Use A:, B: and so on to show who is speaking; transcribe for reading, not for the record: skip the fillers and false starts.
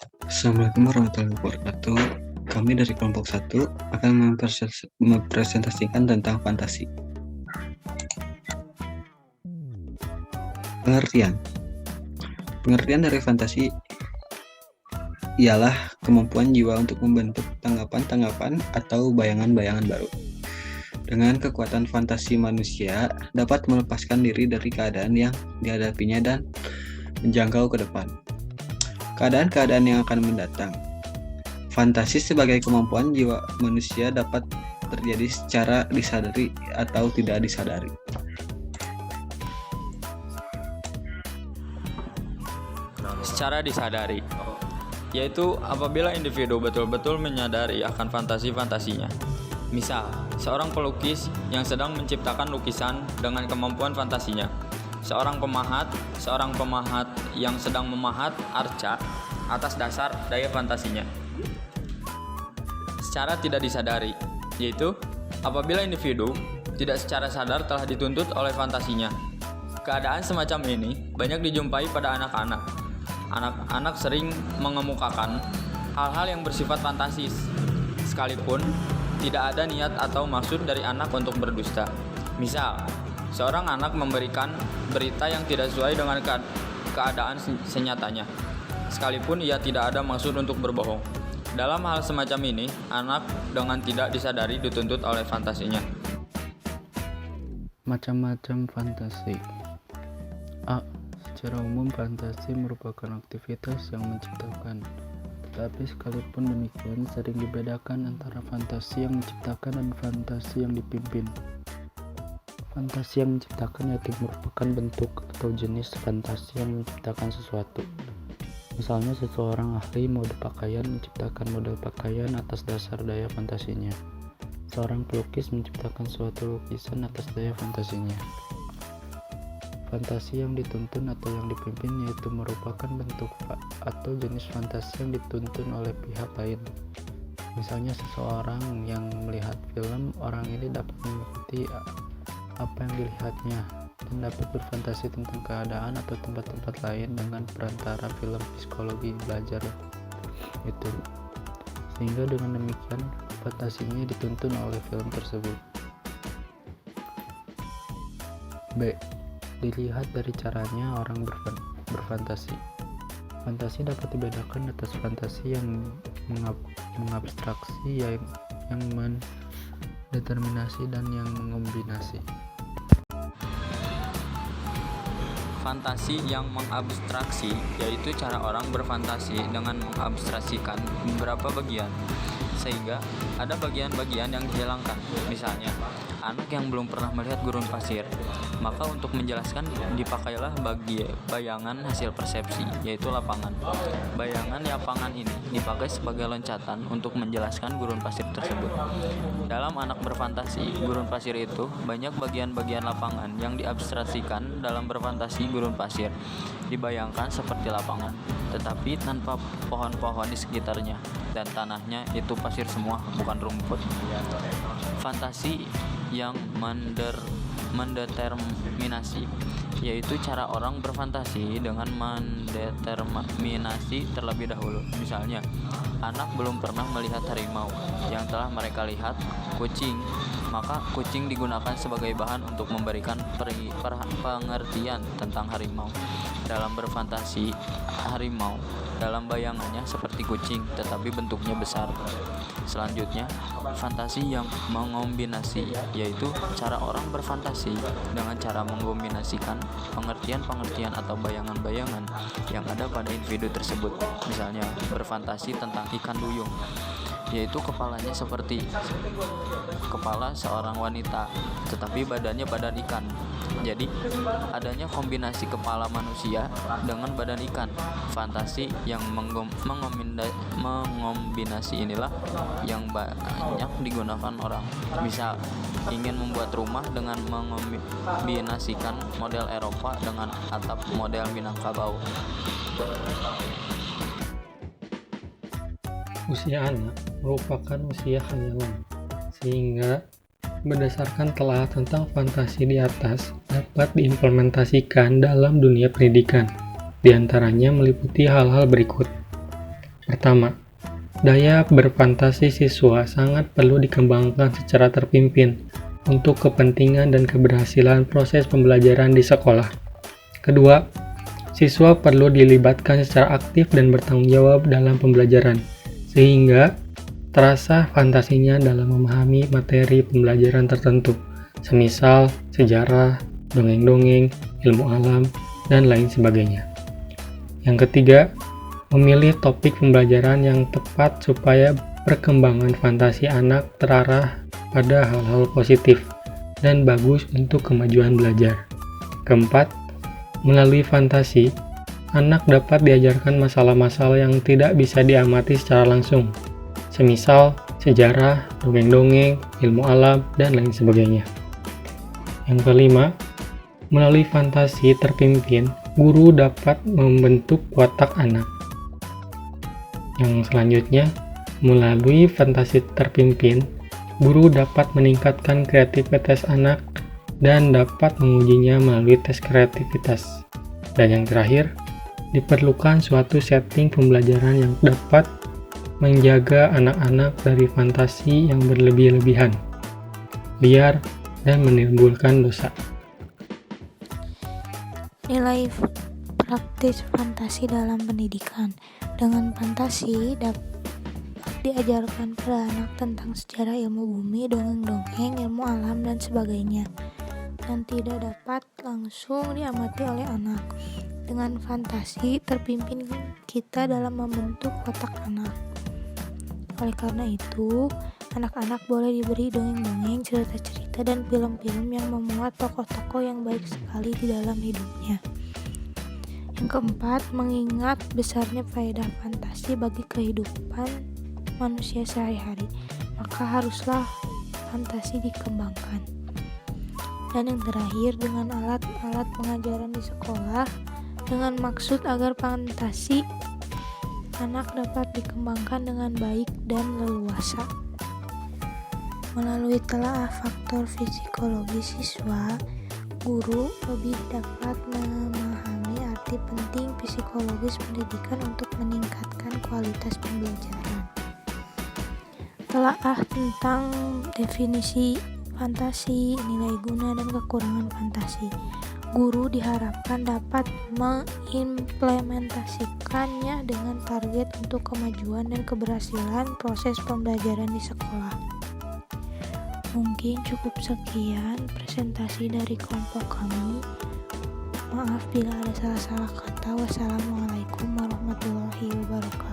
A: Assalamualaikum warahmatullahi wabarakatuh. Kami dari kelompok 1 akan mempresentasikan tentang fantasi. Pengertian. Pengertian dari fantasi ialah kemampuan jiwa untuk membentuk tanggapan-tanggapan atau bayangan-bayangan baru. Dengan kekuatan fantasi, manusia dapat melepaskan diri dari keadaan yang dihadapinya dan menjangkau ke depan keadaan-keadaan yang akan mendatang. Fantasi sebagai kemampuan jiwa manusia dapat terjadi secara disadari atau tidak disadari.
B: Secara disadari, yaitu apabila individu betul-betul menyadari akan fantasi-fantasinya. Misal, seorang pelukis yang sedang menciptakan lukisan dengan kemampuan fantasinya. Seorang pemahat yang sedang memahat arca atas dasar daya fantasinya. Secara tidak disadari, yaitu apabila individu tidak secara sadar telah dituntut oleh fantasinya. Keadaan semacam ini banyak dijumpai pada anak-anak. Anak-anak sering mengemukakan hal-hal yang bersifat fantasis, sekalipun tidak ada niat atau maksud dari anak untuk berdusta. Misal, seorang anak memberikan berita yang tidak sesuai dengan keadaan senyatanya, sekalipun ia tidak ada maksud untuk berbohong. Dalam hal semacam ini, anak dengan tidak disadari dituntut oleh fantasinya.
C: Macam-macam fantasi. A. Secara umum, fantasi merupakan aktivitas yang menciptakan. Tetapi sekalipun demikian, sering dibedakan antara fantasi yang menciptakan dan fantasi yang dipimpin. Fantasi yang menciptakan yaitu merupakan bentuk atau jenis fantasi yang menciptakan sesuatu. Misalnya, seseorang ahli mode pakaian menciptakan model pakaian atas dasar daya fantasinya. Seorang pelukis menciptakan suatu lukisan atas daya fantasinya. Fantasi yang dituntun atau yang dipimpin yaitu merupakan bentuk atau jenis fantasi yang dituntun oleh pihak lain. Misalnya, seseorang yang melihat film, orang ini dapat mengikuti apa yang dilihatnya dan dapat berfantasi tentang keadaan atau tempat-tempat lain dengan perantara film psikologi belajar itu. Sehingga dengan demikian fantasinya dituntun oleh film tersebut. B. Dilihat dari caranya orang berfantasi. Fantasi dapat dibedakan atas fantasi yang mengabstraksi, yang mendeterminasi, dan yang mengombinasi.
B: Fantasi yang mengabstraksi yaitu cara orang berfantasi dengan mengabstraksikan beberapa bagian, sehingga ada bagian-bagian yang dihilangkan. Misalnya, anak yang belum pernah melihat gurun pasir, maka untuk menjelaskan dipakailah bayangan hasil persepsi, yaitu lapangan. Bayangan lapangan ini dipakai sebagai loncatan untuk menjelaskan gurun pasir tersebut. Dalam anak berfantasi, gurun pasir itu banyak bagian-bagian lapangan yang diabstraksikan dalam berfantasi. Gurun pasir dibayangkan seperti lapangan, tetapi tanpa pohon-pohon di sekitarnya, dan tanahnya itu pasir semua, bukan rumput. Fantasi yang mendeterminasi yaitu cara orang berfantasi dengan mendeterminasi terlebih dahulu. Misalnya, anak belum pernah melihat harimau, yang telah mereka lihat kucing, maka kucing digunakan sebagai bahan untuk memberikan pengertian tentang harimau. Dalam berfantasi, harimau dalam bayangannya seperti kucing, tetapi bentuknya besar. Selanjutnya, fantasi yang mengombinasi yaitu cara orang berfantasi dengan cara mengombinasikan pengertian-pengertian atau bayangan-bayangan yang ada pada individu tersebut. Misalnya, berfantasi tentang ikan duyung, yaitu kepalanya seperti kepala seorang wanita, tetapi badannya badan ikan. Jadi, adanya kombinasi kepala manusia dengan badan ikan. Fantasi yang mengombinasi inilah yang banyak digunakan orang. Misal, ingin membuat rumah dengan mengombinasikan model Eropa dengan atap model Minangkabau.
D: Usia anak merupakan usia hayalan, sehingga berdasarkan telah tentang fantasi di atas dapat diimplementasikan dalam dunia pendidikan. Di antaranya meliputi hal-hal berikut. Pertama, daya berfantasi siswa sangat perlu dikembangkan secara terpimpin untuk kepentingan dan keberhasilan proses pembelajaran di sekolah. Kedua, siswa perlu dilibatkan secara aktif dan bertanggung jawab dalam pembelajaran, sehingga terasa fantasinya dalam memahami materi pembelajaran tertentu, semisal sejarah, dongeng-dongeng, ilmu alam, dan lain sebagainya. Yang ketiga, memilih topik pembelajaran yang tepat supaya perkembangan fantasi anak terarah pada hal-hal positif dan bagus untuk kemajuan belajar. Keempat, melalui fantasi, anak dapat diajarkan masalah-masalah yang tidak bisa diamati secara langsung, semisal sejarah, dongeng-dongeng, ilmu alam, dan lain sebagainya. Yang kelima, melalui fantasi terpimpin, guru dapat membentuk watak anak. Yang selanjutnya, melalui fantasi terpimpin, guru dapat meningkatkan kreativitas anak dan dapat mengujinya melalui tes kreativitas. Dan yang terakhir, diperlukan suatu setting pembelajaran yang dapat menjaga anak-anak dari fantasi yang berlebih-lebihan, liar, dan menimbulkan dosa.
E: Nilai praktis fantasi dalam pendidikan. Dengan fantasi dapat diajarkan pada anak tentang sejarah, ilmu bumi, dongeng-dongeng, ilmu alam, dan sebagainya, dan tidak dapat langsung diamati oleh anak. Dengan fantasi terpimpin kita dalam membentuk watak anak. Oleh karena itu, anak-anak boleh diberi dongeng-dongeng, cerita-cerita, dan film-film yang memuat tokoh-tokoh yang baik sekali di dalam hidupnya. Yang keempat, mengingat besarnya faedah fantasi bagi kehidupan manusia sehari-hari, maka haruslah fantasi dikembangkan. Dan yang terakhir, dengan alat-alat pengajaran di sekolah, dengan maksud agar fantasi anak dapat dikembangkan dengan baik dan leluasa. Melalui telaah faktor psikologi siswa, guru lebih dapat memahami arti penting psikologis pendidikan untuk meningkatkan kualitas pembelajaran. Telaah tentang definisi fantasi, nilai guna, dan kekurangan fantasi. Guru diharapkan dapat mengimplementasikannya dengan target untuk kemajuan dan keberhasilan proses pembelajaran di sekolah. Mungkin cukup sekian presentasi dari kelompok kami. Maaf bila ada salah-salah kata. Wassalamualaikum warahmatullahi wabarakatuh.